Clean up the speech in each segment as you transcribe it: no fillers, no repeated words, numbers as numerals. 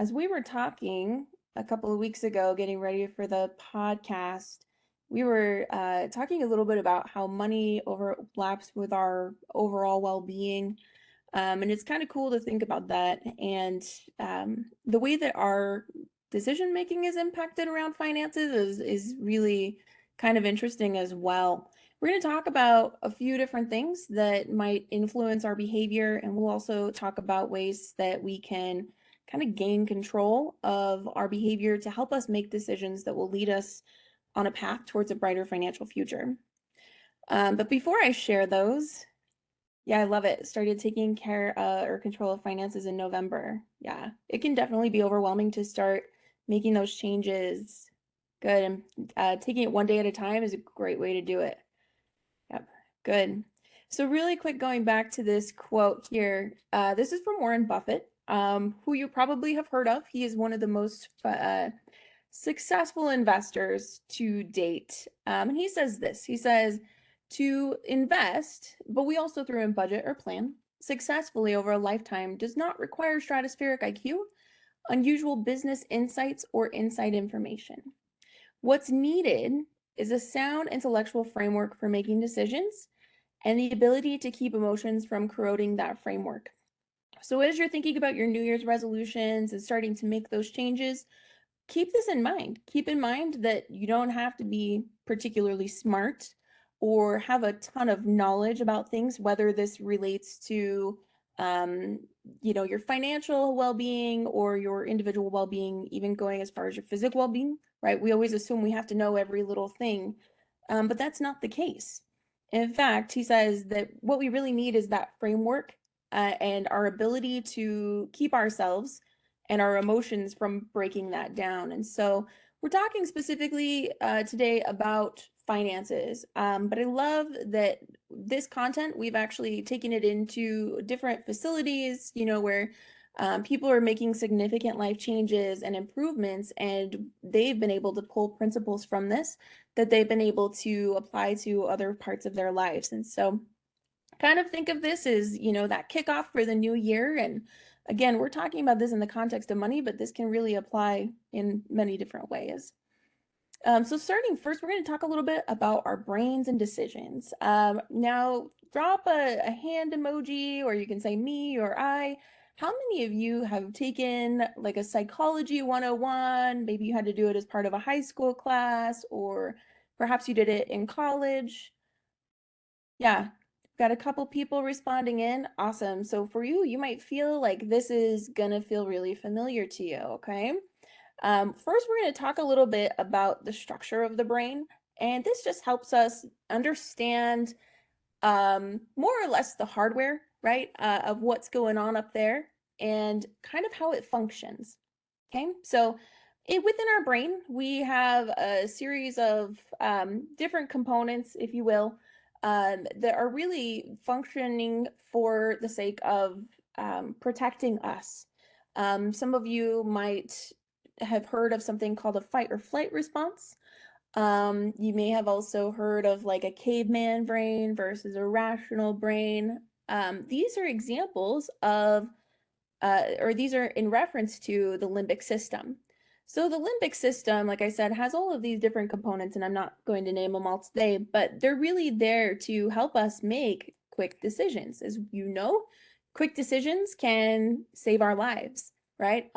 as we were talking a couple of weeks ago, getting ready for the podcast, we were talking a little bit about how money overlaps with our overall well-being. And it's kind of cool to think about that. And the way that our decision making is impacted around finances is really kind of interesting as well. We're going to talk about a few different things that might influence our behavior, and we'll also talk about ways that we can kind of gain control of our behavior to help us make decisions that will lead us on a path towards a brighter financial future. But before I share those, yeah, I love it. Started taking care or control of finances in November. Yeah, it can definitely be overwhelming to start making those changes. Good. And taking it one day at a time is a great way to do it. Yep, good. So really quick, going back to this quote here. This is from Warren Buffett, who you probably have heard of. He is one of the most successful investors to date. And he says this. He says, to invest, but we also throw in budget or plan, successfully over a lifetime does not require stratospheric IQ, unusual business insights, or inside information. What's needed is a sound intellectual framework for making decisions and the ability to keep emotions from corroding that framework. So as you're thinking about your New Year's resolutions and starting to make those changes, keep this in mind. Keep in mind that you don't have to be particularly smart or have a ton of knowledge about things, whether this relates to your financial well-being or your individual well-being, even going as far as your physical well-being, right? We always assume we have to know every little thing, but that's not the case. In fact, he says that what we really need is that framework and our ability to keep ourselves and our emotions from breaking that down. And so we're talking specifically today about finances, but I love that this content, we've actually taken it into different facilities, where people are making significant life changes and improvements, and they've been able to pull principles from this that they've been able to apply to other parts of their lives. And so kind of think of this as, that kickoff for the new year. And again, we're talking about this in the context of money, but this can really apply in many different ways. So starting first, we're going to talk a little bit about our brains and decisions. Now, drop a hand emoji, or you can say me or I. How many of you have taken like a psychology 101? Maybe you had to do it as part of a high school class, or perhaps you did it in college. Yeah, got a couple people responding in. Awesome. So for you, you might feel like this is gonna feel really familiar to you, okay? First, we're going to talk a little bit about the structure of the brain, and this just helps us understand more or less the hardware, right, of what's going on up there and kind of how it functions. Okay, so within our brain, we have a series of different components, if you will, that are really functioning for the sake of protecting us. Some of you might have heard of something called a fight or flight response. You may have also heard of like a caveman brain versus a rational brain. These are examples of, or these are in reference to the limbic system. So the limbic system, like I said, has all of these different components, and I'm not going to name them all today, but they're really there to help us make quick decisions. As you know, quick decisions can save our lives, right?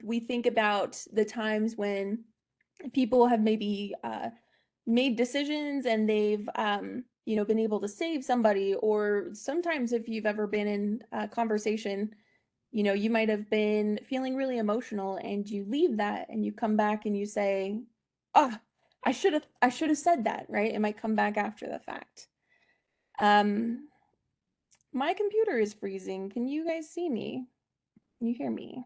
We think about the times when people have maybe made decisions and they've been able to save somebody, or sometimes if you've ever been in a conversation, you might have been feeling really emotional and you leave that and you come back and you say, oh, I should have said that, right? It might come back after the fact. My computer is freezing. Can you guys see me? Can you hear me?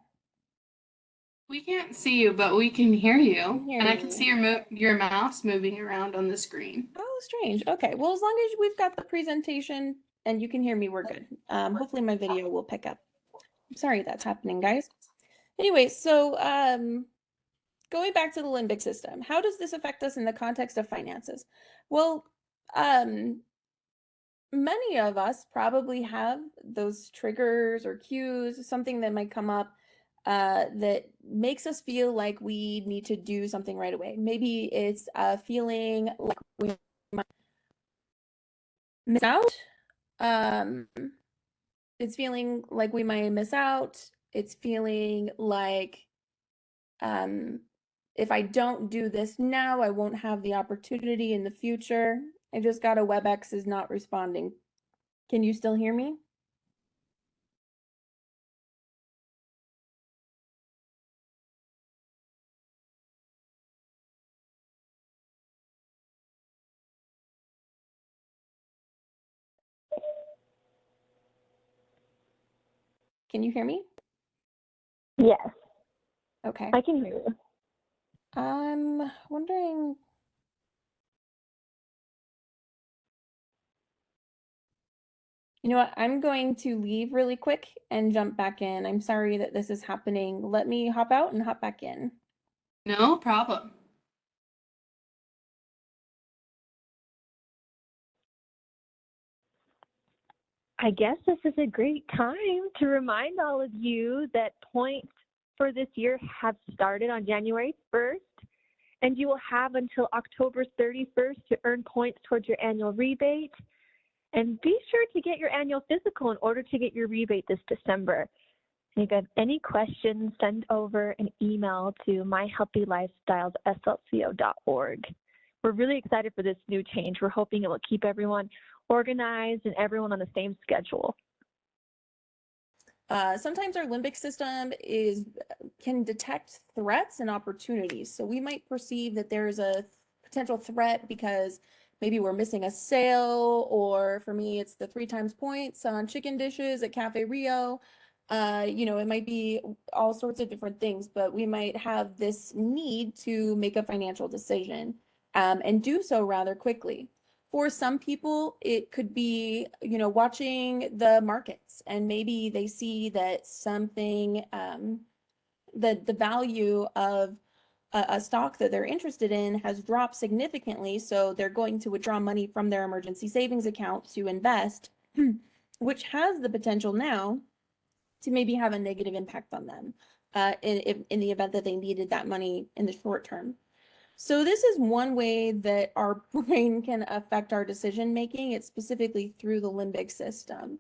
We can't see you, but we can hear you, Hear and I can see me. your mouse moving around on the screen. Oh, strange. Okay, well, as long as we've got the presentation and you can hear me, we're good. Hopefully my video will pick up. I'm sorry that's happening, guys. Anyway, so going back to the limbic system, how does this affect us in the context of finances? Well, many of us probably have those triggers or cues, something that might come up that makes us feel like we need to do something right away. Maybe it's feeling like we might miss out. Um, it's feeling like we might miss out. It's feeling like um, if I don't do this now, I won't have the opportunity in the future. I just got a WebEx is not responding. Can you still hear me? Can you hear me? Yes, Okay. I can hear you. I'm wondering. You know what? I'm going to leave really quick and jump back in. I'm sorry that this is happening. Let me hop out and hop back in. No problem. I guess this is a great time to remind all of you that points for this year have started on January 1st, and you will have until October 31st to earn points towards your annual rebate. And be sure to get your annual physical in order to get your rebate this December. And if you have any questions, send over an email to myhealthylifestyles@slco.org. We're really excited for this new change. We're hoping it will keep everyone organized and everyone on the same schedule. Sometimes our limbic system can detect threats and opportunities. So we might perceive that there's a potential threat because maybe we're missing a sale, or for me, it's the 3 times points on chicken dishes at Cafe Rio. It might be all sorts of different things, but we might have this need to make a financial decision, and do so rather quickly. For some people, it could be, watching the markets, and maybe they see that something, that the value of a stock that they're interested in has dropped significantly. So they're going to withdraw money from their emergency savings account to invest, which has the potential now to maybe have a negative impact on them, in the event that they needed that money in the short term. So this is one way that our brain can affect our decision making. It's specifically through the limbic system.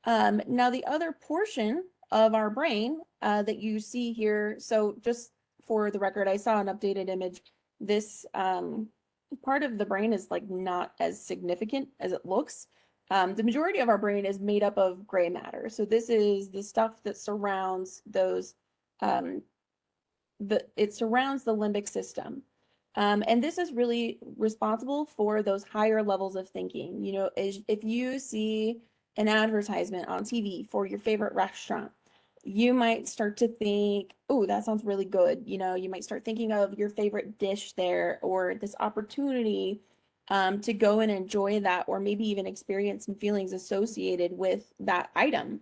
Now, the other portion of our brain that you see here, so just for the record, I saw an updated image. This part of the brain is like not as significant as it looks. The majority of our brain is made up of gray matter. So this is the stuff that surrounds those, um, it surrounds the limbic system. And this is really responsible for those higher levels of thinking. If you see an advertisement on TV for your favorite restaurant, you might start to think, oh, that sounds really good. You might start thinking of your favorite dish there, or this opportunity to go and enjoy that, or maybe even experience some feelings associated with that item.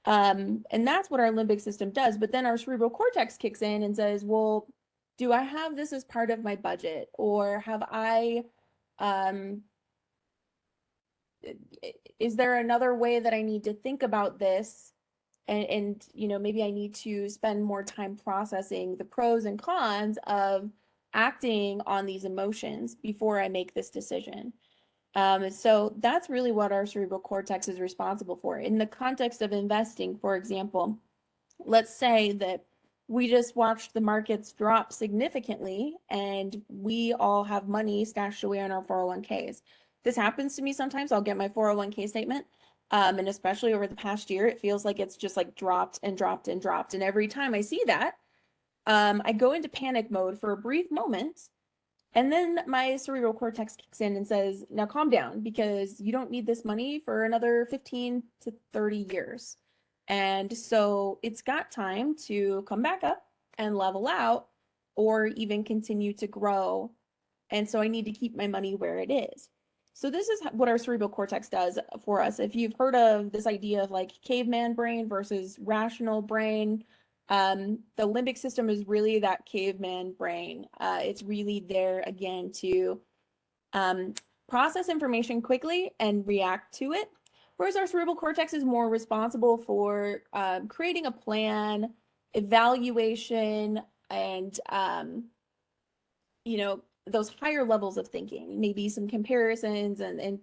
And that's what our limbic system does. But then our cerebral cortex kicks in and says, well, do I have this as part of my budget? Or um, is there another way that I need to think about this? And maybe I need to spend more time processing the pros and cons of acting on these emotions before I make this decision. So that's really what our cerebral cortex is responsible for. In the context of investing, for example, let's say that we just watched the markets drop significantly and we all have money stashed away in our 401ks. This happens to me sometimes. I'll get my 401k statement. And especially over the past year, it feels like it's just like dropped and dropped and dropped. And every time I see that, I go into panic mode for a brief moment, and then my cerebral cortex kicks in and says, now calm down, because you don't need this money for another 15 to 30 years. And so it's got time to come back up and level out, or even continue to grow. And so I need to keep my money where it is. So this is what our cerebral cortex does for us. If you've heard of this idea of like caveman brain versus rational brain, the limbic system is really that caveman brain. It's really there again to um, process information quickly and react to it. Whereas our cerebral cortex is more responsible for creating a plan evaluation and those higher levels of thinking, maybe some comparisons and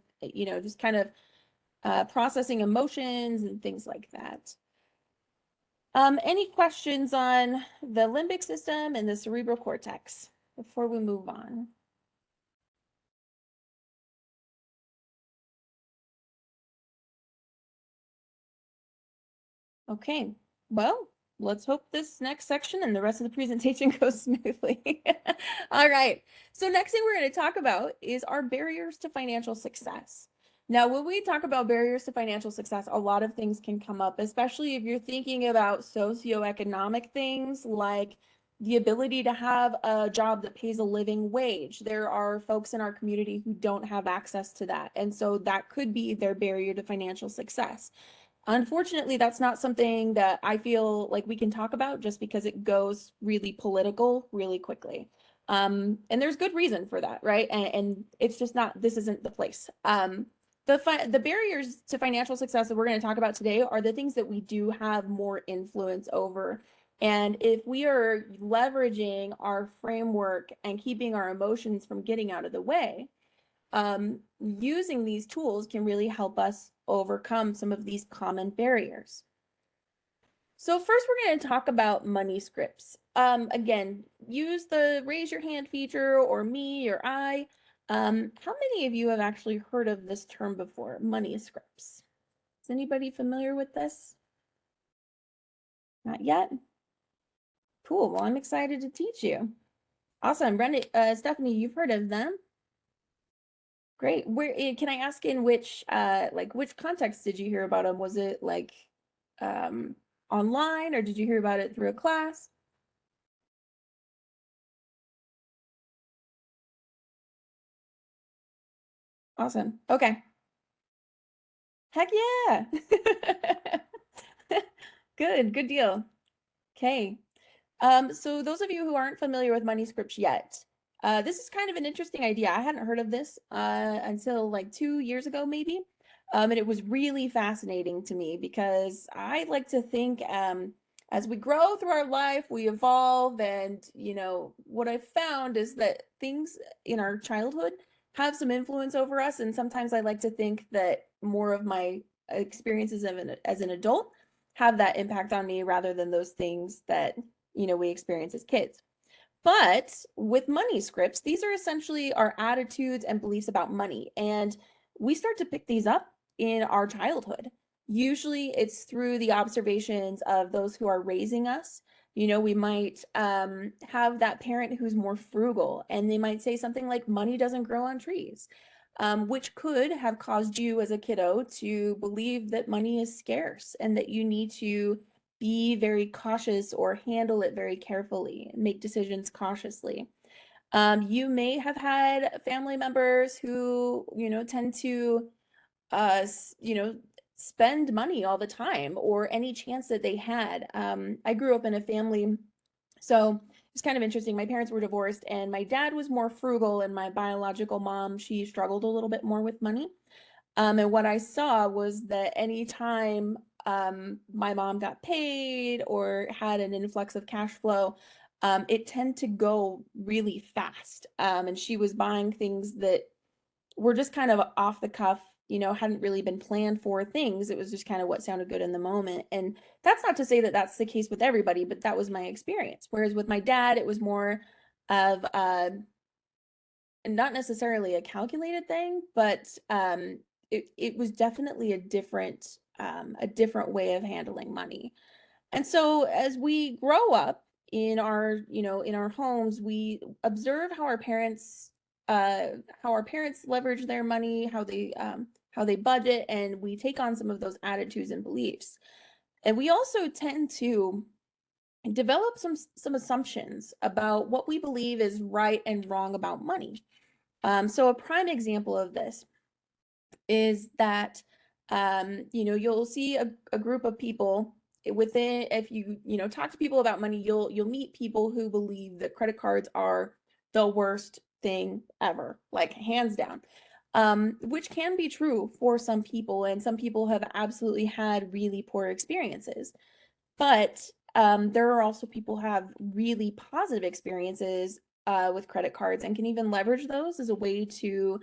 just kind of processing emotions and things like that. Any questions on the limbic system and the cerebral cortex before we move on? Okay, well, let's hope this next section and the rest of the presentation goes smoothly. All right, so next thing we're going to talk about is our barriers to financial success. Now, when we talk about barriers to financial success, a lot of things can come up, especially if you're thinking about socioeconomic things like the ability to have a job that pays a living wage. There are folks in our community who don't have access to that, and so that could be their barrier to financial success. Unfortunately, that's not something that I feel like we can talk about just because it goes really political really quickly. And there's good reason for that, right? And it's just not, this isn't the place. The barriers to financial success that we're going to talk about today are the things that we do have more influence over. And if we are leveraging our framework and keeping our emotions from getting out of the way, using these tools can really help us overcome some of these common barriers. So first we're going to talk about money scripts. Again, use the raise your hand feature or me or I. How many of you have actually heard of this term before, money scripts? Is anybody familiar with this? Not yet? Cool, well, I'm excited to teach you. Awesome, Brenda, Stephanie, you've heard of them? Great. Where can I ask in which which context did you hear about them? Was it like um online or did you hear about it through a class? Awesome. Okay. Heck yeah. Good deal. Okay. So those of you who aren't familiar with money scripts yet, this is kind of an interesting idea. I hadn't heard of this until like 2 years ago, maybe. And it was really fascinating to me because I like to think as we grow through our life, we evolve. And, what I've found is that things in our childhood have some influence over us. And sometimes I like to think that more of my experiences as an adult have that impact on me rather than those things that we experience as kids. But with money scripts, these are essentially our attitudes and beliefs about money. And we start to pick these up in our childhood. Usually it's through the observations of those who are raising us. We might have that parent who's more frugal, and they might say something like, money doesn't grow on trees, which could have caused you as a kiddo to believe that money is scarce and that you need to be very cautious or handle it very carefully, make decisions cautiously. You may have had family members who, tend to, spend money all the time or any chance that they had. I grew up in a family, so it's kind of interesting. My parents were divorced, and my dad was more frugal, and my biological mom, she struggled a little bit more with money. And what I saw was that anytime my mom got paid or had an influx of cash flow, it tended to go really fast. And she was buying things that were just kind of off the cuff, hadn't really been planned for things. It was just kind of what sounded good in the moment. And that's not to say that that's the case with everybody, but that was my experience. Whereas with my dad, it was more of not necessarily a calculated thing, but it was definitely a different way of handling money. And so as we grow up in our homes, we observe how our parents leverage their money, how they budget, and we take on some of those attitudes and beliefs. And we also tend to develop some assumptions about what we believe is right and wrong about money. So a prime example of this is that you'll see a group of people within. If you talk to people about money, you'll meet people who believe that credit cards are the worst thing ever, like hands down, which can be true for some people, and some people have absolutely had really poor experiences. But there are also people who have really positive experiences with credit cards and can even leverage those as a way to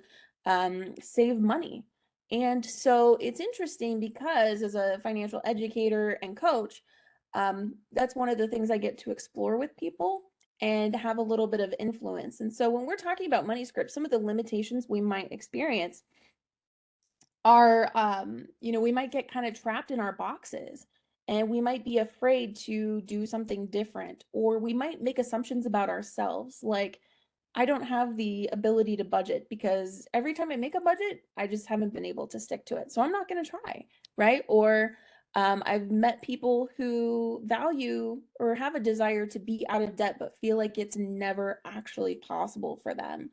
save money. And so it's interesting because as a financial educator and coach, that's one of the things I get to explore with people and have a little bit of influence. And so when we're talking about money scripts, some of the limitations we might experience are, we might get kind of trapped in our boxes and we might be afraid to do something different, or we might make assumptions about ourselves. Like, I don't have the ability to budget because every time I make a budget, I just haven't been able to stick to it. So I'm not going to try, right? Or I've met people who value or have a desire to be out of debt, but feel like it's never actually possible for them.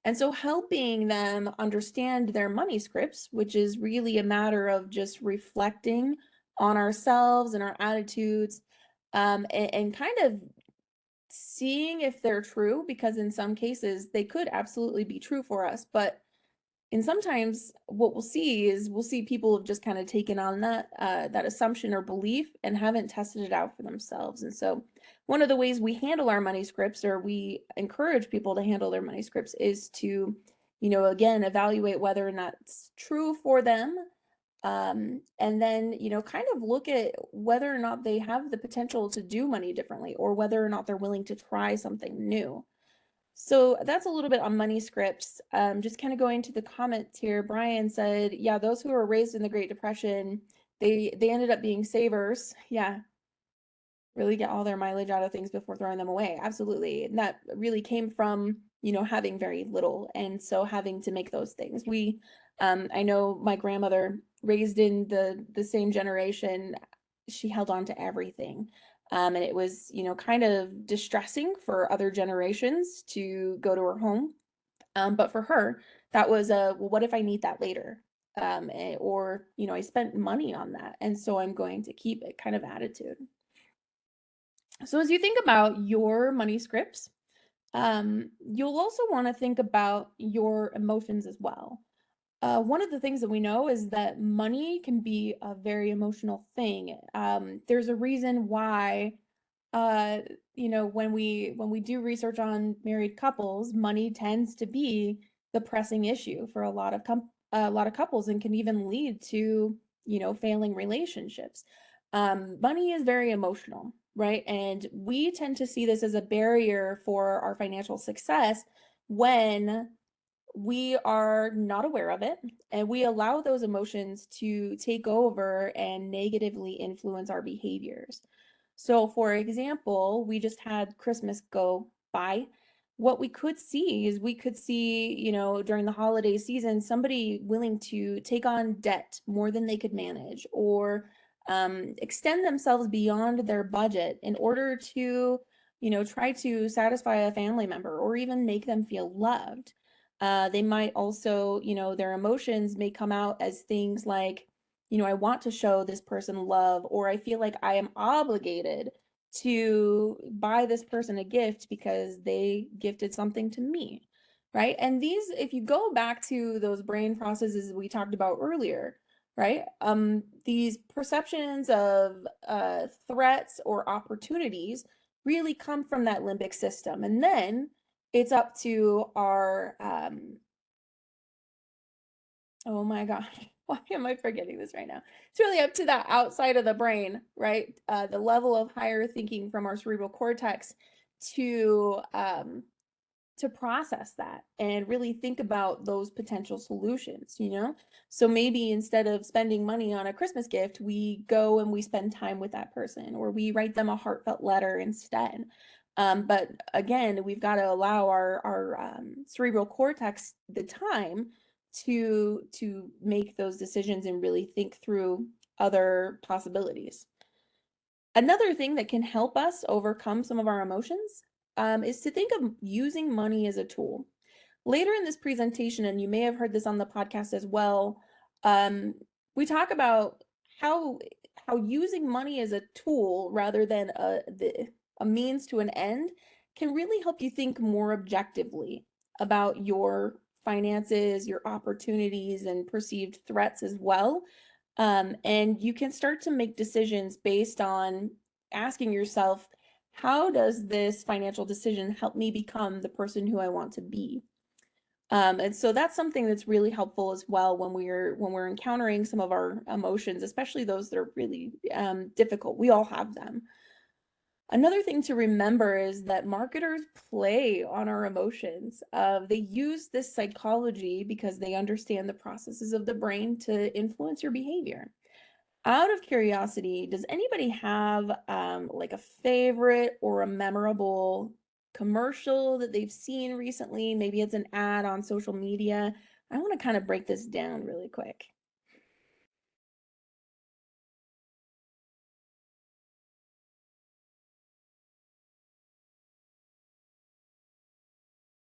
And so helping them understand their money scripts, which is really a matter of just reflecting on ourselves and our attitudes, and kind of seeing if they're true, because in some cases they could absolutely be true for us, but in sometimes what we'll see people have just kind of taken on that assumption or belief and haven't tested it out for themselves. And so one of the ways we handle our money scripts, or we encourage people to handle their money scripts, is to, again, evaluate whether or not it's true for them. And then, kind of look at whether or not they have the potential to do money differently, or whether or not they're willing to try something new. So that's a little bit on money scripts. Just kind of going to the comments here. Brian said, yeah, those who were raised in the Great Depression, they ended up being savers. Yeah, really get all their mileage out of things before throwing them away. Absolutely. And that really came from, having very little. And so having to make those things. I know my grandmother, raised in the same generation, she held on to everything. And it was, kind of distressing for other generations to go to her home. But for her, that was well, what if I need that later? Or, I spent money on that, and so I'm going to keep it kind of attitude. So as you think about your money scripts, you'll also want to think about your emotions as well. One of the things that we know is that money can be a very emotional thing. There's a reason why, uh, when we do research on married couples, money tends to be the pressing issue for a lot of couples, and can even lead to, failing relationships. Money is very emotional, right? And we tend to see this as a barrier for our financial success when we are not aware of it and we allow those emotions to take over and negatively influence our behaviors. So, for example, we just had Christmas go by. What we could see is during the holiday season, somebody willing to take on debt more than they could manage, or extend themselves beyond their budget in order to, try to satisfy a family member or even make them feel loved. They might also, their emotions may come out as things like, I want to show this person love, or I feel like I am obligated to buy this person a gift because they gifted something to me, right? And these, if you go back to those brain processes we talked about earlier, right? These perceptions of threats or opportunities really come from that limbic system. And then it's up to our, oh my gosh, why am I forgetting this right now? It's really up to that outside of the brain, right? The level of higher thinking from our cerebral cortex to process that and really think about those potential solutions, So maybe instead of spending money on a Christmas gift, we go and we spend time with that person, or we write them a heartfelt letter instead. But again, we've got to allow our cerebral cortex the time to make those decisions and really think through other possibilities. Another thing that can help us overcome some of our emotions is to think of using money as a tool. Later in this presentation, and you may have heard this on the podcast as well, we talk about how using money as a tool rather than a means to an end can really help you think more objectively about your finances, your opportunities, and perceived threats as well. And you can start to make decisions based on asking yourself, how does this financial decision help me become the person who I want to be? And so that's something that's really helpful as well when we're encountering some of our emotions, especially those that are really difficult. We all have them. Another thing to remember is that marketers play on our emotions. They use this psychology because they understand the processes of the brain to influence your behavior. Out of curiosity, does anybody have like a favorite or a memorable commercial that they've seen recently? Maybe it's an ad on social media. I want to kind of break this down really quick.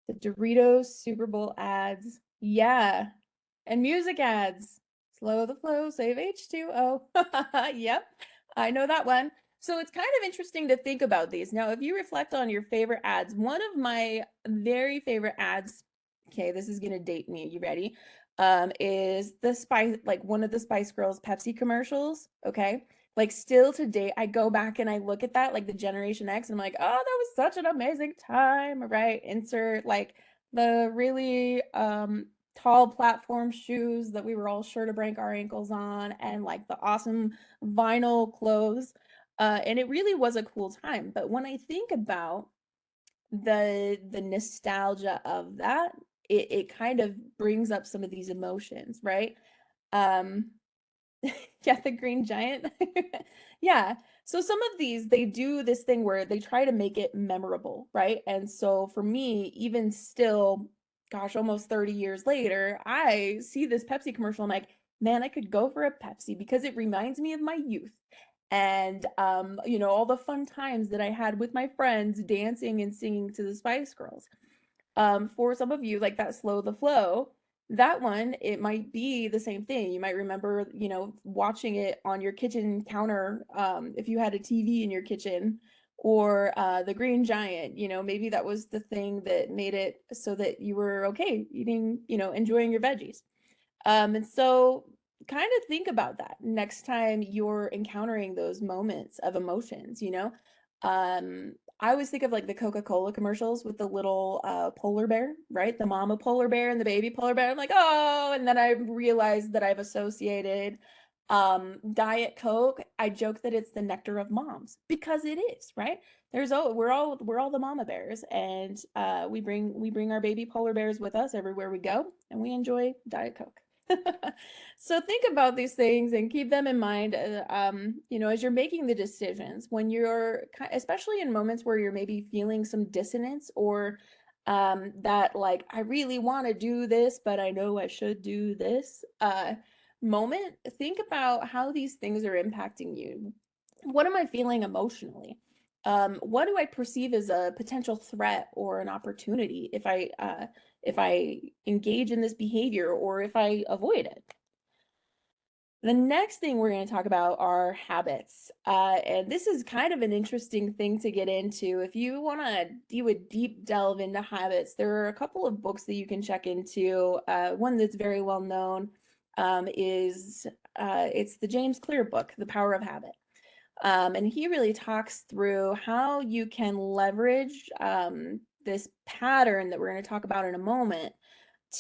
The Doritos Super Bowl ads. Yeah. And music ads. Slow the flow, save H2O. Yep, I know that one. So it's kind of interesting to think about these. Now, if you reflect on your favorite ads, one of my very favorite ads, okay, this is gonna date me. You ready? Is the Spice, like one of the Spice Girls Pepsi commercials. Okay. Like still to date, I go back and I look at that, like the Generation X, and I'm like, oh, that was such an amazing time, right? Insert like the really tall platform shoes that we were all sure to break our ankles on, and like the awesome vinyl clothes. And it really was a cool time. But when I think about the nostalgia of that, it kind of brings up some of these emotions, right? Um, yeah, the green giant. Yeah. So some of these, they do this thing where they try to make it memorable, right? And so for me, even still, gosh, almost 30 years later, I see this Pepsi commercial. I'm like, man, I could go for a Pepsi because it reminds me of my youth. And you know, all the fun times that I had with my friends dancing and singing to the Spice Girls. For some of you, like that Slow the Flow, that one, it might be the same thing. You might remember, you know, watching it on your kitchen counter, if you had a TV in your kitchen, or the Green Giant, you know, maybe that was the thing that made it so that you were okay eating, you know, enjoying your veggies. And so kind of think about that next time you're encountering those moments of emotions, you know? I always think of like the Coca-Cola commercials with the little polar bear, right? The mama polar bear and the baby polar bear. I'm like, oh, and then I realized that I've associated Diet Coke. I joke that it's the nectar of moms because it is, right? There's we're all the mama bears, and we bring our baby polar bears with us everywhere we go, and we enjoy Diet Coke. So think about these things and keep them in mind, you know, as you're making the decisions, when you're, especially in moments where you're maybe feeling some dissonance, or that like, I really want to do this, but I know I should do this moment. Think about how these things are impacting you. What am I feeling emotionally? What do I perceive as a potential threat or an opportunity if I engage in this behavior, or if I avoid it? The next thing we're going to talk about are habits. And this is kind of an interesting thing to get into. If you want to do a deep delve into habits, there are a couple of books that you can check into. One that's very well known is it's the James Clear book, The Power of Habit. And he really talks through how you can leverage this pattern that we're going to talk about in a moment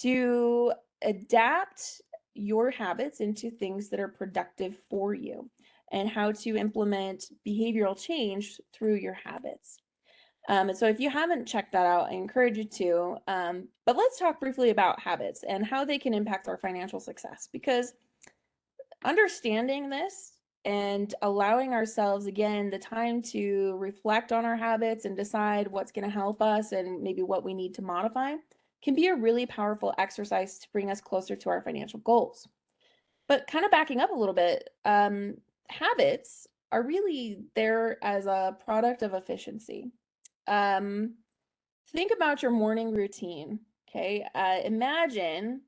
to adapt your habits into things that are productive for you, and how to implement behavioral change through your habits. And so if you haven't checked that out, I encourage you to. But let's talk briefly about habits and how they can impact our financial success, because understanding this and allowing ourselves again the time to reflect on our habits and decide what's going to help us and maybe what we need to modify can be a really powerful exercise to bring us closer to our financial goals. But kind of backing up a little bit, habits are really there as a product of efficiency. Um, think about your morning routine. Okay. Imagine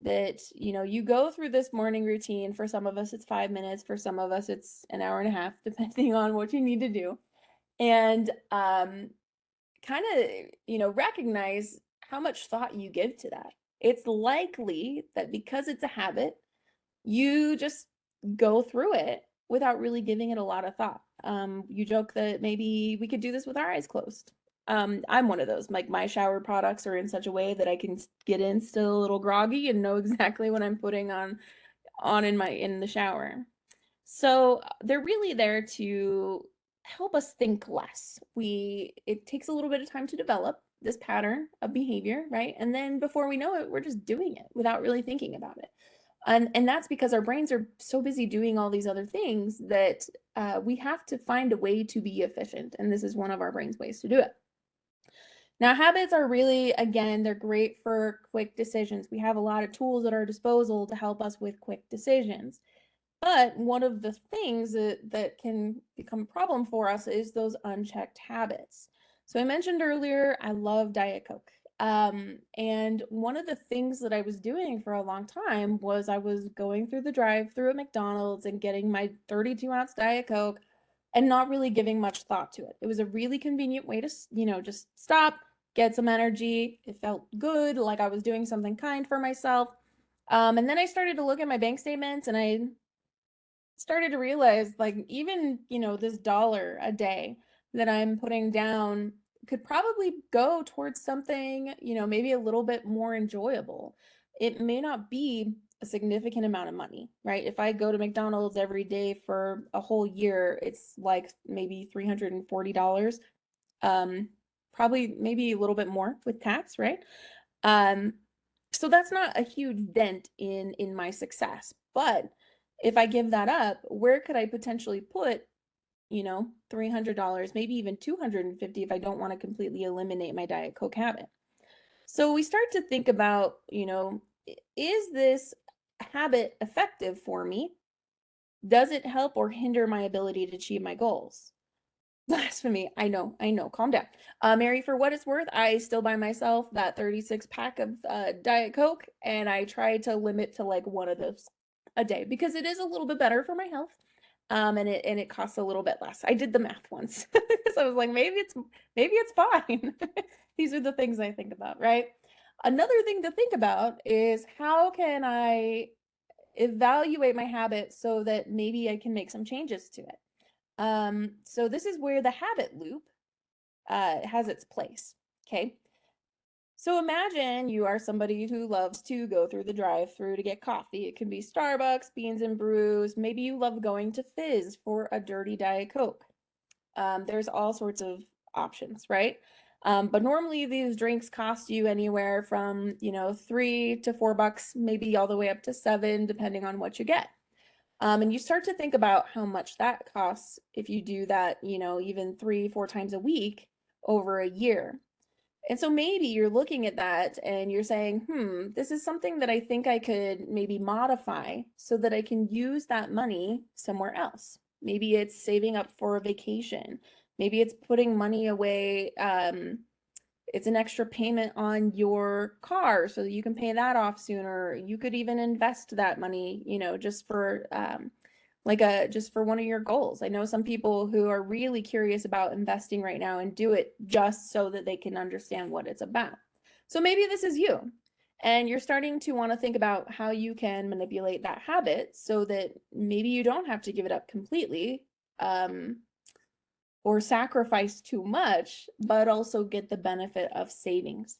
that, you know, you go through this morning routine. For some of us, it's 5 minutes. For some of us, it's an hour and a half, depending on what you need to do. And kind of, you know, recognize how much thought you give to that. It's likely that because it's a habit, you just go through it without really giving it a lot of thought. You joke that maybe we could do this with our eyes closed. I'm one of those. Like my shower products are in such a way that I can get in still a little groggy and know exactly what I'm putting on in the shower. So they're really there to help us think less. It takes a little bit of time to develop this pattern of behavior, right? And then before we know it, we're just doing it without really thinking about it. And that's because our brains are so busy doing all these other things that we have to find a way to be efficient. And this is one of our brain's ways to do it. Now, habits are really, again, they're great for quick decisions. We have a lot of tools at our disposal to help us with quick decisions. But one of the things that can become a problem for us is those unchecked habits. So I mentioned earlier, I love Diet Coke. And one of the things that I was doing for a long time was I was going through the drive-through at McDonald's and getting my 32-ounce Diet Coke and not really giving much thought to it. It was a really convenient way to, just stop, get some energy. It felt good, like I was doing something kind for myself. And then I started to look at my bank statements and I started to realize like even, this dollar a day that I'm putting down could probably go towards something, maybe a little bit more enjoyable. It may not be a significant amount of money, right? If I go to McDonald's every day for a whole year, it's like maybe $340. Um, Probably maybe a little bit more with tax, right? Um, so that's not a huge dent in my success. But if I give that up, where could I potentially put, $300, maybe even 250 if I don't want to completely eliminate my Diet Coke habit? So we start to think about, is this habit effective for me? Does it help or hinder my ability to achieve my goals? Blasphemy. I know. Calm down. Mary, for what it's worth, I still buy myself that 36 pack of Diet Coke, and I try to limit to like one of those a day because it is a little bit better for my health. And it costs a little bit less. I did the math once. So I was like, maybe it's fine. These are the things I think about, right? Another thing to think about is how can I evaluate my habit so that maybe I can make some changes to it. So this is where the habit loop has its place. Okay. So imagine you are somebody who loves to go through the drive-through to get coffee. It can be Starbucks, Beans and Brews. Maybe you love going to Fizz for a dirty Diet Coke. There's all sorts of options, right? But normally these drinks cost you anywhere from, $3 to $4, maybe all the way up to $7, depending on what you get. And you start to think about how much that costs if you do that, even 3, 4 times a week over a year. And so maybe you're looking at that and you're saying, this is something that I think I could maybe modify so that I can use that money somewhere else. Maybe it's saving up for a vacation. Maybe it's putting money away. It's an extra payment on your car so that you can pay that off sooner. You could even invest that money, just for just for one of your goals. I know some people who are really curious about investing right now and do it just so that they can understand what it's about. So maybe this is you and you're starting to want to think about how you can manipulate that habit so that maybe you don't have to give it up completely. Or sacrifice too much, but also get the benefit of savings.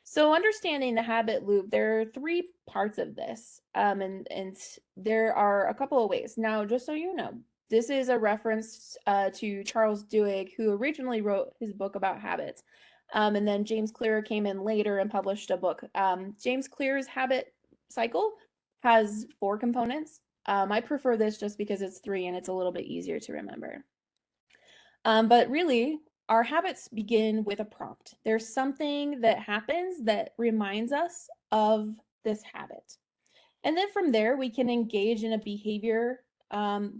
So understanding the habit loop, there are 3 parts of this, and there are a couple of ways. Now, just so you know, this is a reference to Charles Duhigg, who originally wrote his book about habits, and then James Clear came in later and published a book. James Clear's habit cycle has 4 components. I prefer this just because it's 3 and it's a little bit easier to remember. But really, our habits begin with a prompt. There's something that happens that reminds us of this habit. And then from there, we can engage in a behavior,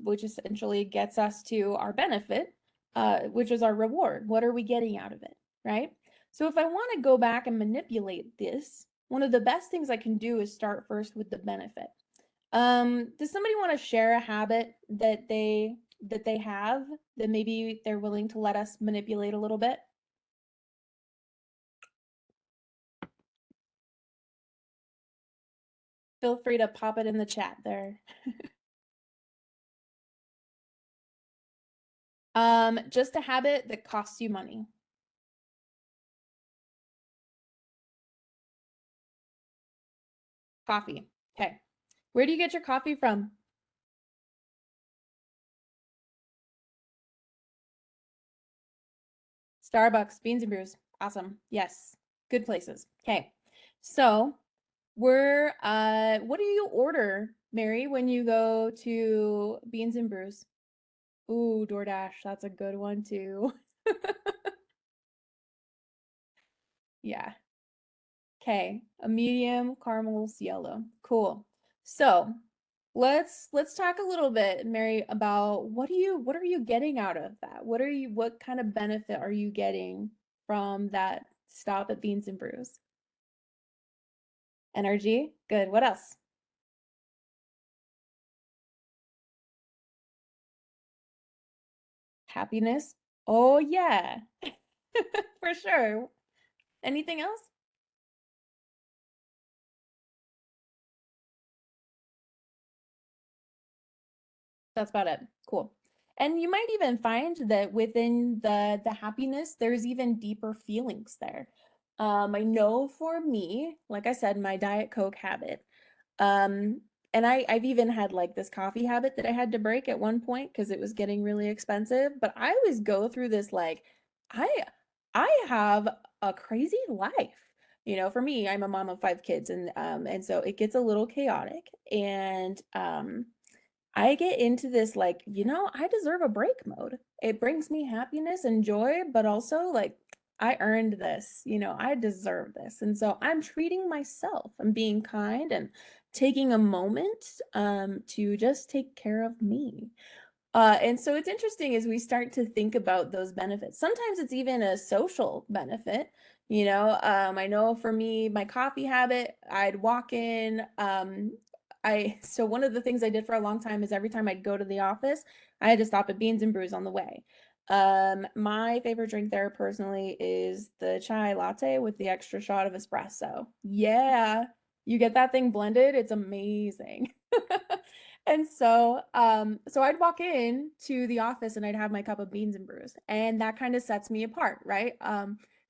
which essentially gets us to our benefit, which is our reward. What are we getting out of it, right? So if I want to go back and manipulate this, one of the best things I can do is start first with the benefit. Does somebody want to share a habit that they have that maybe they're willing to let us manipulate a little bit? Feel free to pop it in the chat there. Just a habit that costs you money. Coffee. Okay. Where do you get your coffee from? Starbucks, Beans and Brews. Awesome. Yes. Good places. Okay. So what do you order, Mary, when you go to Beans and Brews? Ooh, DoorDash. That's a good one too. Yeah. Okay. A medium caramel yellow. Cool. So let's talk a little bit, Mary, about what are you getting out of that? What kind of benefit are you getting from that stop at Beans and Brews? Energy? Good. What else? Happiness? Oh yeah. For sure. Anything else? That's about it. Cool. And you might even find that within the happiness, there's even deeper feelings there. I know for me, like I said, my Diet Coke habit. Um, and I've even had like this coffee habit that I had to break at one point because it was getting really expensive. But I always go through this like, I I have a crazy life. For me, I'm a mom of 5 kids, and so it gets a little chaotic. And I get into this like, I deserve a break mode. It brings me happiness and joy, but also like I earned this, I deserve this. And so I'm treating myself. I'm being kind and taking a moment to just take care of me. And so it's interesting as we start to think about those benefits. Sometimes it's even a social benefit. I know for me, my coffee habit, I'd walk in. So one of the things I did for a long time is every time I'd go to the office, I had to stop at Beans and Brews on the way. My favorite drink there personally is the chai latte with the extra shot of espresso. Yeah, you get that thing blended, it's amazing. And so I'd walk in to the office and I'd have my cup of Beans and Brews, and that kind of sets me apart, right?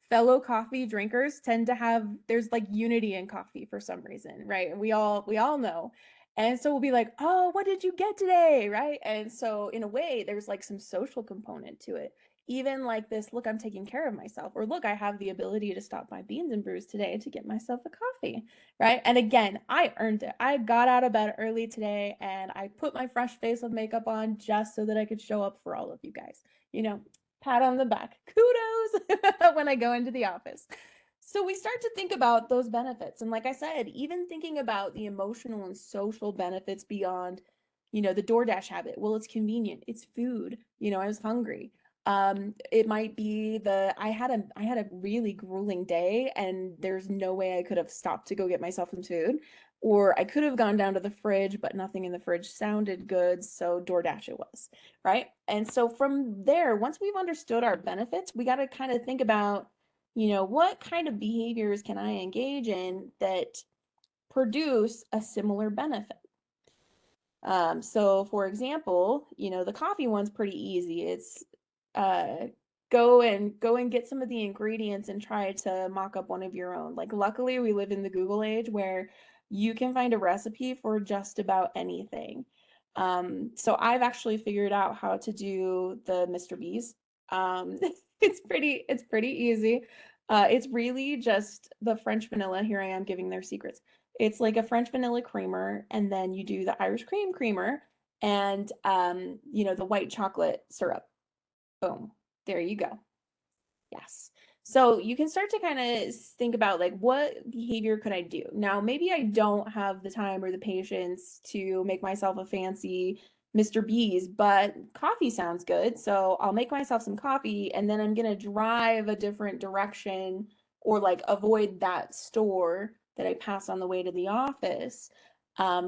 Fellow coffee drinkers tend to have there's like unity in coffee for some reason, right? And we all know. And so we'll be like, "Oh, what did you get today?" Right? And so in a way, there's like some social component to it. Even like this, look, I'm taking care of myself, or look, I have the ability to stop by Beans and Brews today to get myself a coffee, right? And again, I earned it. I got out of bed early today and I put my fresh face of makeup on just so that I could show up for all of you guys. You know, pat on the back. Kudos when I go into the office. So we start to think about those benefits. And like I said, even thinking about the emotional and social benefits beyond, the DoorDash habit. Well, it's convenient. It's food. I was hungry. It might be I had a really grueling day and there's no way I could have stopped to go get myself some food. Or I could have gone down to the fridge, but nothing in the fridge sounded good, so DoorDash it was, right? And so from there, once we've understood our benefits, we got to kind of think about, what kind of behaviors can I engage in that produce a similar benefit? So for example, the coffee one's pretty easy. It's uh go and get some of the ingredients and try to mock up one of your own. Like luckily we live in the Google age where you can find a recipe for just about anything. So I've actually figured out how to do the Mr. B's. Um, it's pretty easy. It's really just the French vanilla. Here I am giving their secrets. It's like a French vanilla creamer, and then you do the Irish cream creamer and the white chocolate syrup. Boom. There you go. Yes. So you can start to kind of think about like what behavior could I do? Now, maybe I don't have the time or the patience to make myself a fancy Mr. B's, but coffee sounds good. So I'll make myself some coffee and then I'm gonna drive a different direction or like avoid that store that I pass on the way to the office,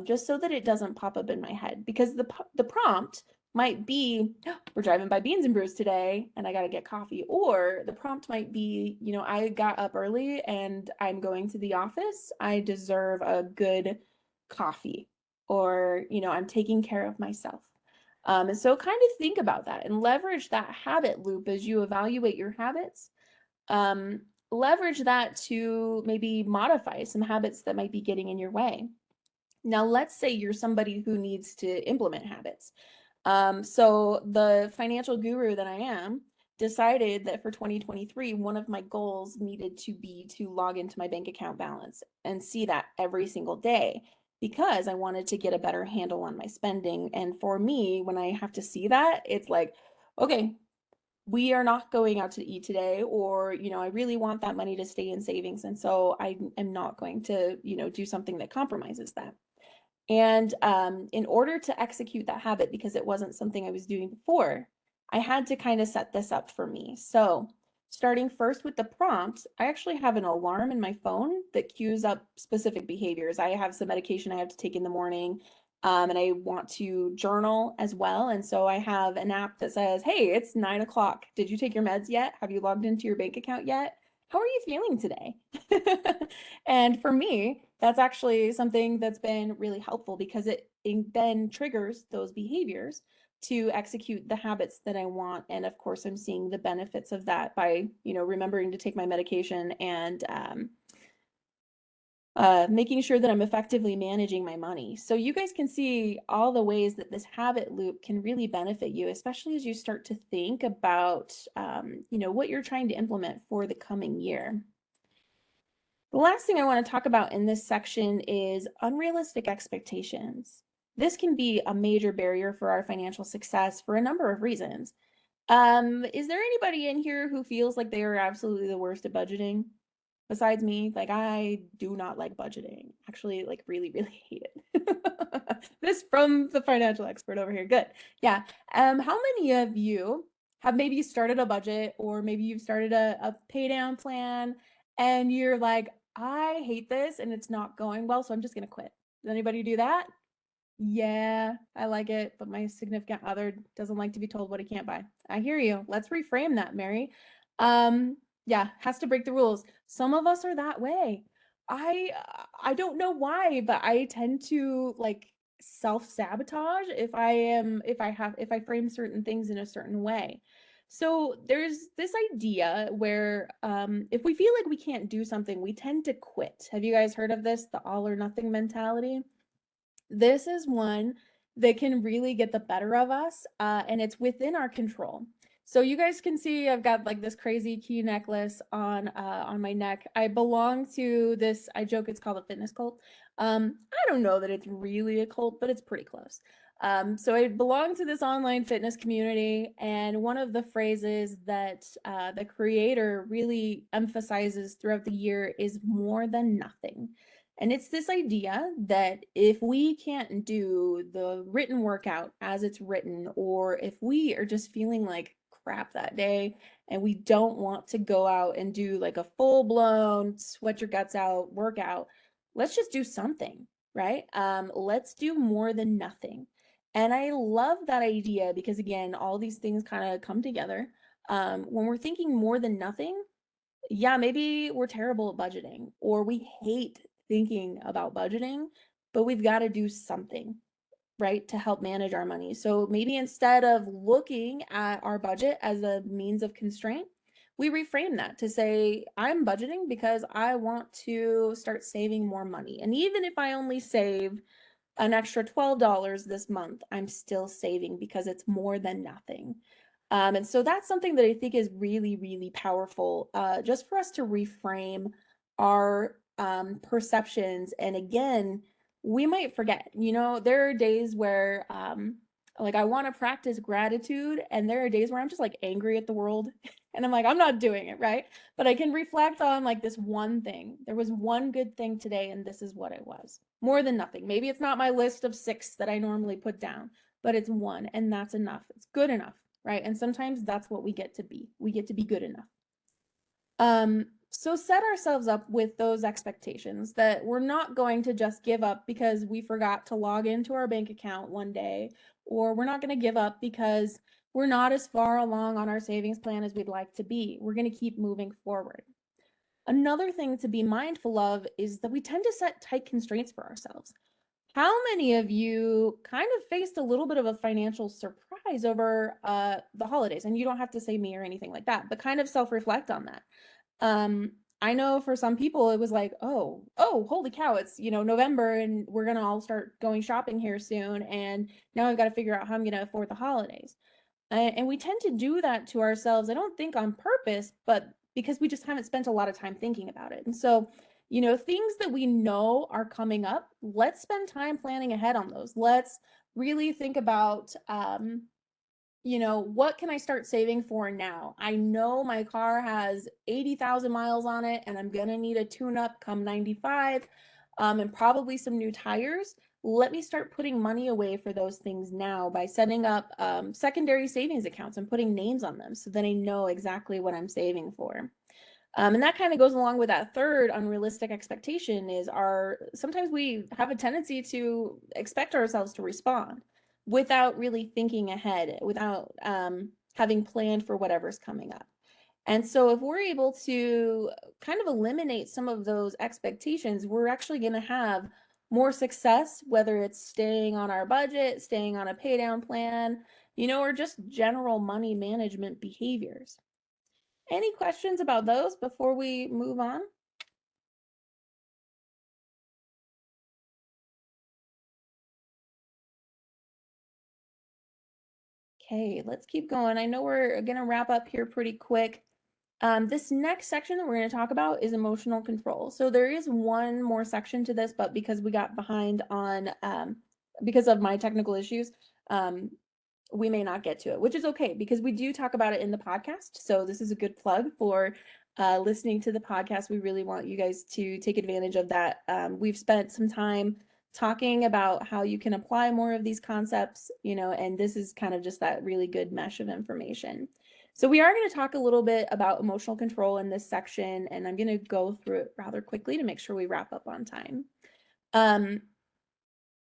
just so that it doesn't pop up in my head because the prompt might be, we're driving by Beans and Brews today and I got to get coffee. Or the prompt might be, I got up early and I'm going to the office. I deserve a good coffee. Or, I'm taking care of myself. And so kind of think about that and leverage that habit loop as you evaluate your habits. Um, Leverage that to maybe modify some habits that might be getting in your way. Now, let's say you're somebody who needs to implement habits. So the financial guru that I am decided that for 2023, one of my goals needed to be to log into my bank account balance and see that every single day because I wanted to get a better handle on my spending. And for me, when I have to see that, it's like, okay, we are not going out to eat today, or, I really want that money to stay in savings. And so I am not going to, do something that compromises that. And in order to execute that habit, because it wasn't something I was doing before, I had to kind of set this up for me. So, starting first with the prompt, I actually have an alarm in my phone that cues up specific behaviors. I have some medication I have to take in the morning, and I want to journal as well. And so I have an app that says, "Hey, it's 9 o'clock. Did you take your meds yet? Have you logged into your bank account yet? How are you feeling today?" And for me, that's actually something that's been really helpful because it then triggers those behaviors to execute the habits that I want. And of course, I'm seeing the benefits of that by, remembering to take my medication and making sure that I'm effectively managing my money. So you guys can see all the ways that this habit loop can really benefit you, especially as you start to think about, what you're trying to implement for the coming year. The last thing I want to talk about in this section is unrealistic expectations. This can be a major barrier for our financial success for a number of reasons. Is there anybody in here who feels like they are absolutely the worst at budgeting? Besides me, like I do not like budgeting. Actually, like really, really hate it. This from the financial expert over here. Good. Yeah. How many of you have maybe started a budget, or maybe you've started a pay down plan and you're like, I hate this and it's not going well, so I'm just gonna quit. Does anybody do that? Yeah, I like it, but my significant other doesn't like to be told what he can't buy. I hear you. Let's reframe that, Mary. Yeah, has to break the rules. Some of us are that way. I don't know why, but I tend to like self-sabotage if I frame certain things in a certain way. So there's this idea where if we feel like we can't do something, we tend to quit. Have you guys heard of this, the all or nothing mentality? This is one that can really get the better of us, and it's within our control. So you guys can see I've got like this crazy key necklace on my neck. I belong to this, I joke it's called a fitness cult. I don't know that it's really a cult, but it's pretty close. So I belong to this online fitness community, and one of the phrases that the creator really emphasizes throughout the year is more than nothing. And it's this idea that if we can't do the written workout as it's written, or if we are just feeling like crap that day and we don't want to go out and do like a full blown sweat your guts out workout, let's just do something, right? Let's do more than nothing. And I love that idea because, again, all these things kind of come together. When we're thinking more than nothing, yeah, maybe we're terrible at budgeting, or we hate thinking about budgeting, but we've got to do something, right, to help manage our money. So maybe instead of looking at our budget as a means of constraint, we reframe that to say, I'm budgeting because I want to start saving more money. And even if I only save an extra $12 this month, I'm still saving because it's more than nothing. And so that's something that I think is really, really powerful, just for us to reframe our perceptions. And again, we might forget, there are days where, like, I want to practice gratitude, and there are days where I'm just like angry at the world, and I'm like, I'm not doing it, right? But I can reflect on like this one thing. There was one good thing today, and this is what it was. More than nothing. Maybe it's not my list of 6 that I normally put down, but it's one, and that's enough. It's good enough, right? And sometimes that's what we get to be. We get to be good enough. So set ourselves up with those expectations that we're not going to just give up because we forgot to log into our bank account one day, or we're not going to give up because we're not as far along on our savings plan as we'd like to be. We're going to keep moving forward. Another thing to be mindful of is that we tend to set tight constraints for ourselves. how many of you kind of faced a little bit of a financial surprise over the holidays? And you don't have to say me or anything like that, but kind of self-reflect on that. I know for some people it was like, oh, holy cow, it's, November and we're gonna all start going shopping here soon, and now I've got to figure out how I'm gonna afford the holidays. And we tend to do that to ourselves, I don't think on purpose, but because we just haven't spent a lot of time thinking about it. And so, things that we know are coming up, let's spend time planning ahead on those. Let's really think about, what can I start saving for now? I know my car has 80,000 miles on it and I'm going to need a tune up come 95, and probably some new tires. Let me start putting money away for those things now by setting up secondary savings accounts and putting names on them so that I know exactly what I'm saving for. And that kind of goes along with that third unrealistic expectation is sometimes we have a tendency to expect ourselves to respond without really thinking ahead, without having planned for whatever's coming up. And so if we're able to kind of eliminate some of those expectations, we're actually going to have more success, whether it's staying on our budget, staying on a pay down plan, or just general money management behaviors. Any questions about those before we move on? Okay, let's keep going. I know we're going to wrap up here pretty quick. This next section that we're going to talk about is emotional control. So there is one more section to this, but because we got behind on, because of my technical issues, we may not get to it, which is okay because we do talk about it in the podcast. So this is a good plug for listening to the podcast. We really want you guys to take advantage of that. We've spent some time talking about how you can apply more of these concepts, and this is kind of just that really good mesh of information. So we are going to talk a little bit about emotional control in this section, and I'm going to go through it rather quickly to make sure we wrap up on time.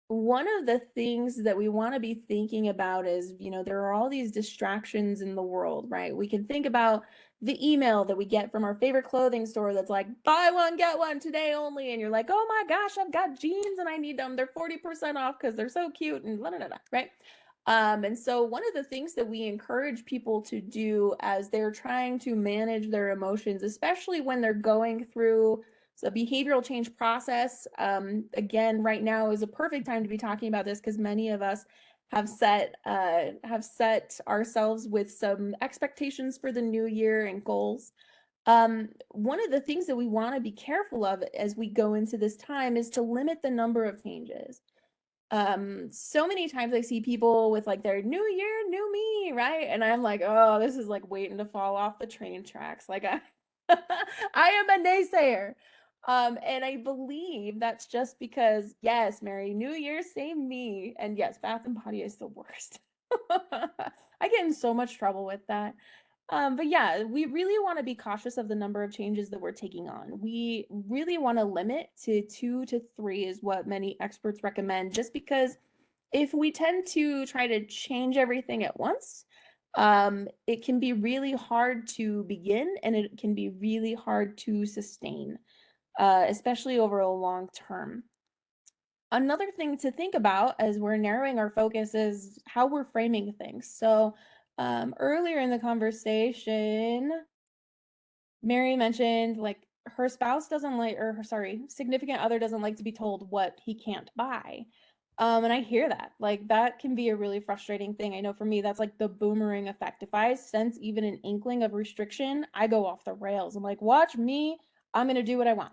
One of the things that we want to be thinking about is, there are all these distractions in the world, right? We can think about the email that we get from our favorite clothing store that's like, buy one, get one today only. And you're like, oh my gosh, I've got jeans and I need them. They're 40% off because they're so cute and blah, blah, blah, right? And so one of the things that we encourage people to do as they're trying to manage their emotions, especially when they're going through the behavioral change process, again, right now is a perfect time to be talking about this because many of us have set ourselves with some expectations for the new year and goals. One of the things that we want to be careful of as we go into this time is to limit the number of changes. So many times I see people with like their new year, new me, right? And I'm like, oh, this is like waiting to fall off the train tracks. Like I am a naysayer. And I believe that's just because, yes, Mary, New Year, same me. And yes, Bath and Body is the worst. I get in so much trouble with that. But yeah, we really want to be cautious of the number of changes that we're taking on. We really want to limit to 2 to 3 is what many experts recommend, just because if we tend to try to change everything at once, it can be really hard to begin and it can be really hard to sustain, especially over a long term. Another thing to think about as we're narrowing our focus is how we're framing things. So earlier in the conversation, Mary mentioned like her spouse doesn't like, or her, sorry, significant other doesn't like to be told what he can't buy. And I hear that. Like that can be a really frustrating thing. I know for me, that's like the boomerang effect. If I sense even an inkling of restriction, I go off the rails. I'm like, watch me, I'm gonna do what I want.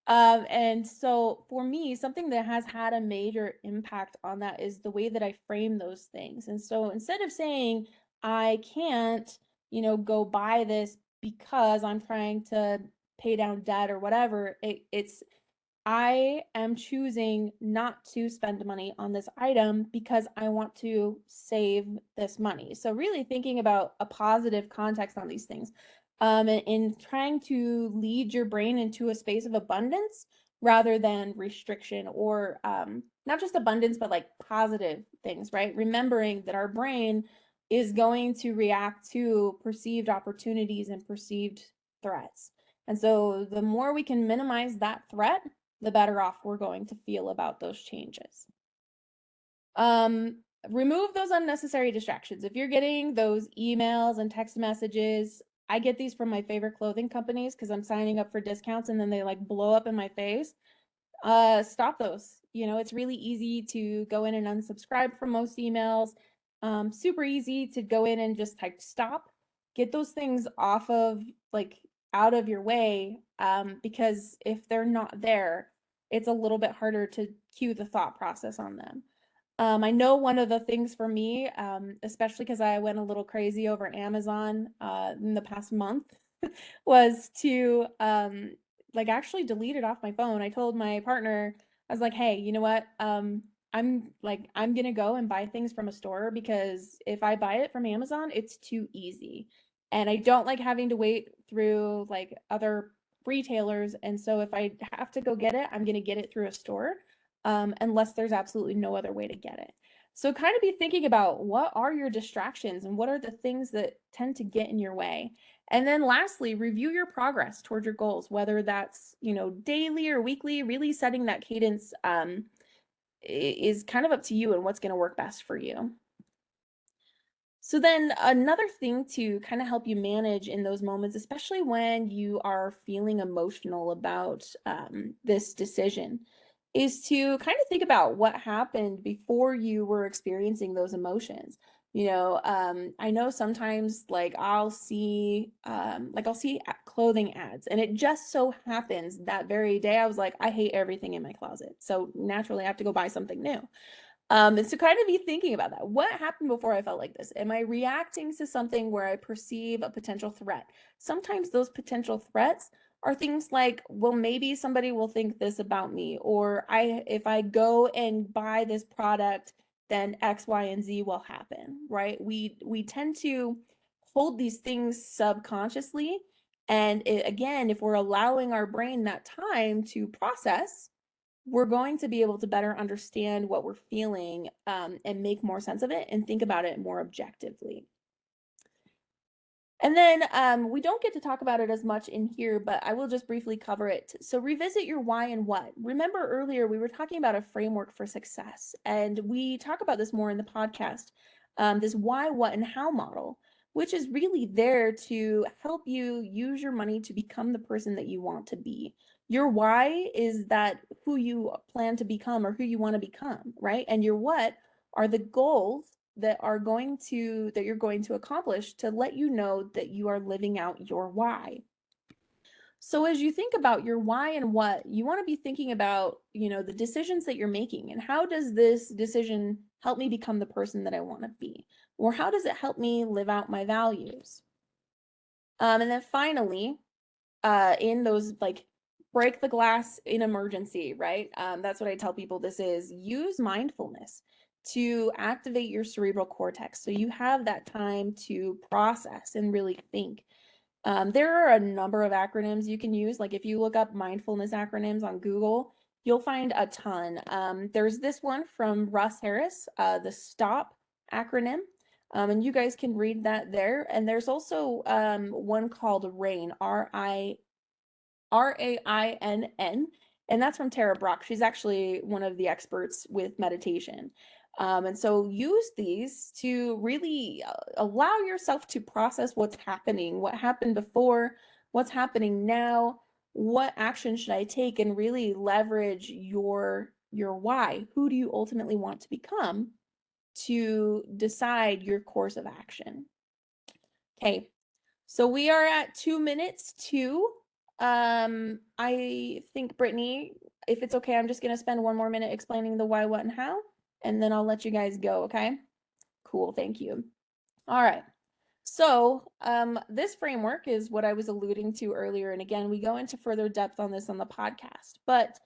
And so for me, something that has had a major impact on that is the way that I frame those things. And so instead of saying, I can't, go buy this because I'm trying to pay down debt or whatever, it's I am choosing not to spend money on this item because I want to save this money. So really thinking about a positive context on these things, and trying to lead your brain into a space of abundance rather than restriction, or not just abundance, but like positive things, right? Remembering that our brain is going to react to perceived opportunities and perceived threats. And so the more we can minimize that threat, the better off we're going to feel about those changes. Remove those unnecessary distractions. If you're getting those emails and text messages, I get these from my favorite clothing companies because I'm signing up for discounts and then they like blow up in my face. Stop those. You know, it's really easy to go in and unsubscribe from most emails. Super easy to go in and just type stop, get those things off of like out of your way, because if they're not there, it's a little bit harder to cue the thought process on them. I know one of the things for me, especially because I went a little crazy over Amazon in the past month, was to like actually delete it off my phone. I told my partner, I was like, hey, you know what? I'm gonna go and buy things from a store because if I buy it from Amazon, it's too easy. And I don't like having to wait through like other retailers. And so if I have to go get it, I'm gonna get it through a store, unless there's absolutely no other way to get it. So kind of be thinking about what are your distractions and what are the things that tend to get in your way. And then lastly, review your progress towards your goals, whether that's, you know, daily or weekly, really setting that cadence is kind of up to you and what's going to work best for you. So then another thing to kind of help you manage in those moments, especially when you are feeling emotional about this decision, is to kind of think about what happened before you were experiencing those emotions. You know, I know sometimes like I'll see clothing ads, and it just so happens that very day I was like, I hate everything in my closet. So naturally I have to go buy something new. And so kind of be thinking about that. What happened before I felt like this? Am I reacting to something where I perceive a potential threat? Sometimes those potential threats are things like, well, maybe somebody will think this about me, or if I go and buy this product, then X, Y, and Z will happen, right? We tend to hold these things subconsciously. And again, if we're allowing our brain that time to process, we're going to be able to better understand what we're feeling, and make more sense of it and think about it more objectively. And then we don't get to talk about it as much in here, but I will just briefly cover it. So revisit your why and what. Remember earlier we were talking about a framework for success, and we talk about this more in the podcast, this why, what, and how model, which is really there to help you use your money to become the person that you want to be. Your why is that who you plan to become or who you want to become, right? And your what are the goals that you're going to accomplish to let you know that you are living out your why. So as you think about your why and what, you want to be thinking about, you know, the decisions that you're making and how does this decision help me become the person that I want to be? Or how does it help me live out my values? And then finally, in those like break the glass in emergency, right? That's what I tell people this is. Use mindfulness to activate your cerebral cortex so you have that time to process and really think. There are a number of acronyms you can use. Like if you look up mindfulness acronyms on Google, you'll find a ton. There's this one from Russ Harris, the STOP acronym. And you guys can read that there. And there's also one called RAIN, RAINN, and that's from Tara Brach. She's actually one of the experts with meditation. And so use these to really allow yourself to process what's happening, what happened before, what's happening now, what action should I take, and really leverage your why. Who do you ultimately want to become to decide your course of action? Okay, so we are at 2 minutes to. I think, Brittany, if it's okay, I'm just going to spend one more minute explaining the why, what, and how, and then I'll let you guys go, okay? Cool, thank you. All right. So this framework is what I was alluding to earlier. And again, we go into further depth on this on the podcast. But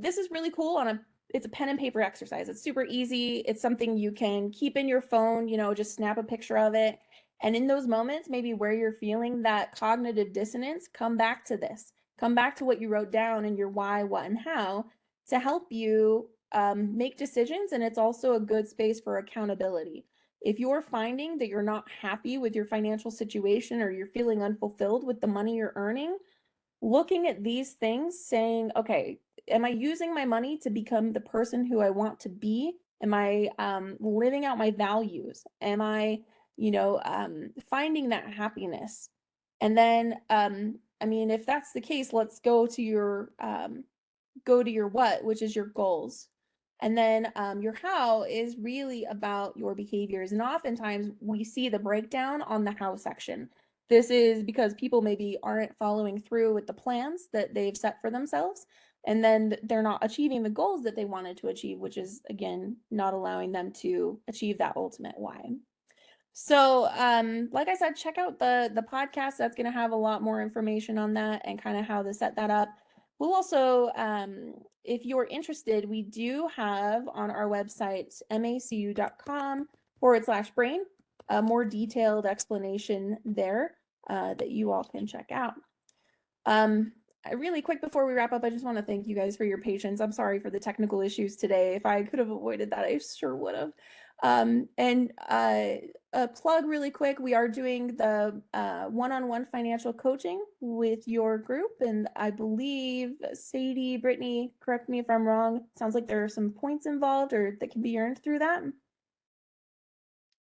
this is really cool it's a pen and paper exercise. It's super easy. It's something you can keep in your phone, you know, just snap a picture of it. And in those moments, maybe where you're feeling that cognitive dissonance, come back to this. Come back to what you wrote down in your why, what, and how to help you make decisions. And it's also a good space for accountability. If you're finding that you're not happy with your financial situation or you're feeling unfulfilled with the money you're earning, looking at these things saying, okay, am I using my money to become the person who I want to be Am I living out my values? Am I, finding that happiness? And then, I mean, if that's the case, let's go to your what, which is your goals. And then your how is really about your behaviors. And oftentimes we see the breakdown on the how section. This is because people maybe aren't following through with the plans that they've set for themselves. And then they're not achieving the goals that they wanted to achieve, which is, again, not allowing them to achieve that ultimate why. So, like I said, check out the podcast. That's going to have a lot more information on that and kind of how to set that up. We'll also, if you're interested, we do have on our website, macu.com/brain, a more detailed explanation there that you all can check out. Really quick before we wrap up, I just want to thank you guys for your patience. I'm sorry for the technical issues today. If I could have avoided that, I sure would have. And a plug really quick, we are doing the one-on-one financial coaching with your group. And I believe Sadie, Brittany, correct me if I'm wrong, sounds like there are some points involved or that can be earned through that.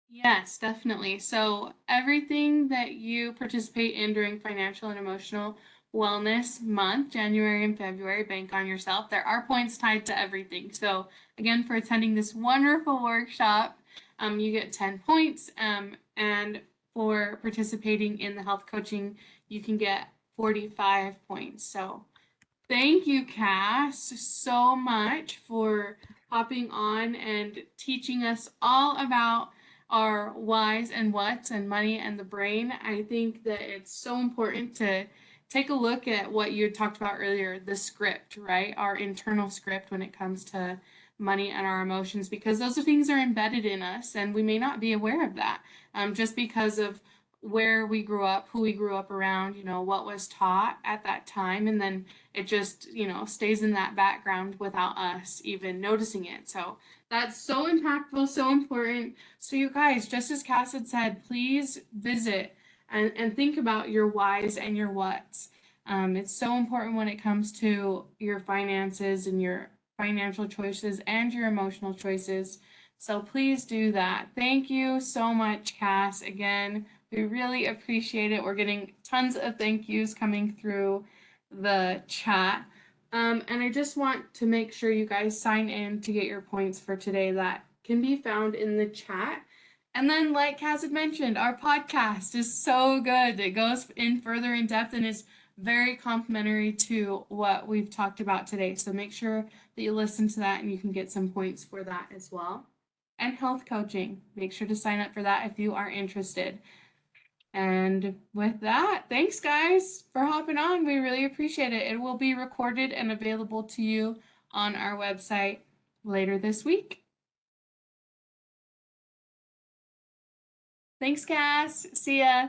Yes, definitely. So everything that you participate in during Financial and Emotional Wellness Month, January and February, bank on yourself. There are points tied to everything. So again, for attending this wonderful workshop, you get 10 points. And for participating in the health coaching, you can get 45 points. So thank you, Cass, so much for hopping on and teaching us all about our whys and whats and money and the brain. I think that it's so important to take a look at what you had talked about earlier, the script, right? Our internal script when it comes to money and our emotions, because those things are embedded in us and we may not be aware of that just because of where we grew up, who we grew up around, what was taught at that time. And then it just, stays in that background without us even noticing it. So that's so impactful, so important. So you guys, just as Cass had said, please visit and think about your whys and your whats. It's so important when it comes to your finances and your financial choices and your emotional choices. So please do that. Thank you so much, Cass. Again, we really appreciate it. We're getting tons of thank yous coming through the chat. And I just want to make sure you guys sign in to get your points for today. That can be found in the chat. And then, like Cass had mentioned, our podcast is so good. It goes in further in depth and is very complimentary to what we've talked about today. So make sure that you listen to that and you can get some points for that as well. And health coaching. Make sure to sign up for that if you are interested. And with that, thanks guys for hopping on. We really appreciate it. It will be recorded and available to you on our website later this week. Thanks, Cass. See ya.